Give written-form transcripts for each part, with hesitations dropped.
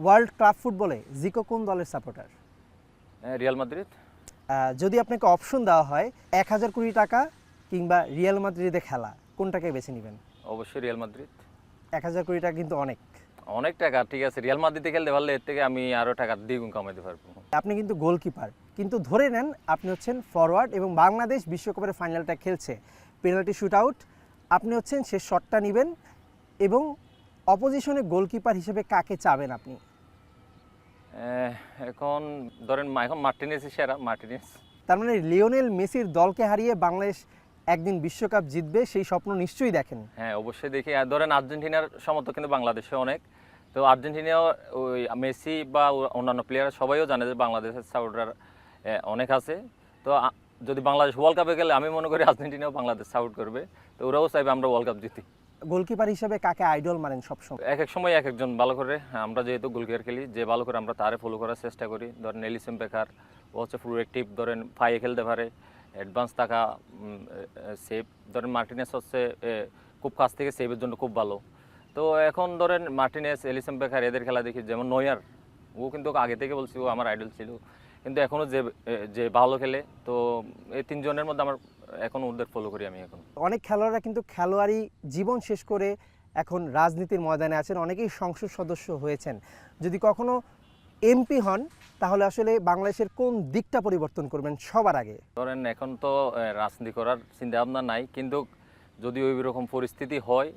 World club ফুটবলে জিকো কোন দলের সাপোর্টার? Real Madrid. যদি আপনাকে অপশন দেওয়া হয় 1,000 কোটি টাকা কিংবা রিয়াল মাদ্রিদে খেলা, কোনটাকে বেছে নেবেন? অবশ্যই রিয়াল মাদ্রিদ। 1,000 কোটি টাকা কিন্তু অনেক। অনেক টাকা, ঠিক আছে, রিয়াল মাদ্রিদে খেলতে পারলে এর থেকে আমি আরও টাকা দ্বিগুণ কামাইতে পারবো। আপনি কিন্তু গোলকিপার, কিন্তু ধরে নেন আপনি হচ্ছেন ফরওয়ার্ড এবং বাংলাদেশ বিশ্বকাপের ফাইনালটা খেলছে, পেনাল্টি শুট আউট, আপনি হচ্ছেন সে শটটা নেবেন এবং অপোজিশনে গোলকিপার হিসেবে কাকে চাবেন আপনি? এখন ধরেন এখন মার্টিনেসই সেরা, মার্টিনেস। তার মানে লিওনেল মেসির দলকে হারিয়ে বাংলাদেশ একদিন বিশ্বকাপ জিতবে সেই স্বপ্ন নিশ্চয়ই দেখেন। হ্যাঁ, অবশ্যই দেখি। আর ধরেন আর্জেন্টিনার সমর্থক কিন্তু বাংলাদেশে অনেক, তো আর্জেন্টিনাও ওই মেসি বা অন্যান্য প্লেয়ার সবাইও জানে যে বাংলাদেশের সাপোর্টার অনেক আছে। তো যদি বাংলাদেশ ওয়ার্ল্ড কাপে গেলে আমি মনে করি আর্জেন্টিনাও বাংলাদেশ সাপোর্ট করবে, তো ওরাও চাইবে আমরা ওয়ার্ল্ড কাপ জিতি। গোলকিপার হিসেবে কাকে আইডল মানেন সবসময়? এক এক সময় এক একজন ভালো করে, আমরা যেহেতু গোলকিপার খেলি, যে ভালো করে আমরা তারে ফলো করার চেষ্টা করি। ধরেন এলিসন বেকার, ও হচ্ছে ফুল অ্যাক্টিভ, ধরেন পায়ে খেলতে পারে, অ্যাডভান্স থাকা, সেভ। ধরেন মার্টিনেস হচ্ছে খুব কাছ থেকে সেভের জন্য খুব ভালো। তো এখন ধরেন মার্টিনেস, এলিসন বেকার এদের খেলা দেখি, যেমন নয়ার, ও কিন্তু আগে থেকে বলছি ও আমার আইডল ছিল, কিন্তু এখনও যে যে ভালো খেলে। তো এই তিনজনের মধ্যে আমার এখন ওদের ফলো করি আমি এখন। অনেক খেলোয়াড়রা কিন্তু খেলোয়াড়ি জীবন শেষ করে এখন রাজনীতির ময়দানে আছেন, অনেকেই সংসদ সদস্য হয়েছেন। যদি কখনো এমপি হন তাহলে আসলে বাংলাদেশের কোন দিকটা পরিবর্তন করবেন সবার আগে? ধরেন এখন তো রাজনীতি করার চিন্তা ভাবনা নাই, কিন্তু যদি ওই রকম পরিস্থিতি হয়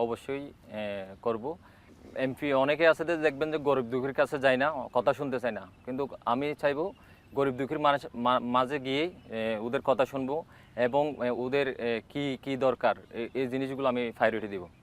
অবশ্যই করব। এমপি অনেকে আছে যে দেখবেন যে গরিব দুঃখীর কাছে যায় না, কথা শুনতে চায় না, কিন্তু আমি চাইবো গরিব দুঃখীর মাঝে গিয়েই ওদের কথা শুনবো এবং ওদের কি কি দরকার এই জিনিসগুলো আমি প্রায়োরিটি দিব।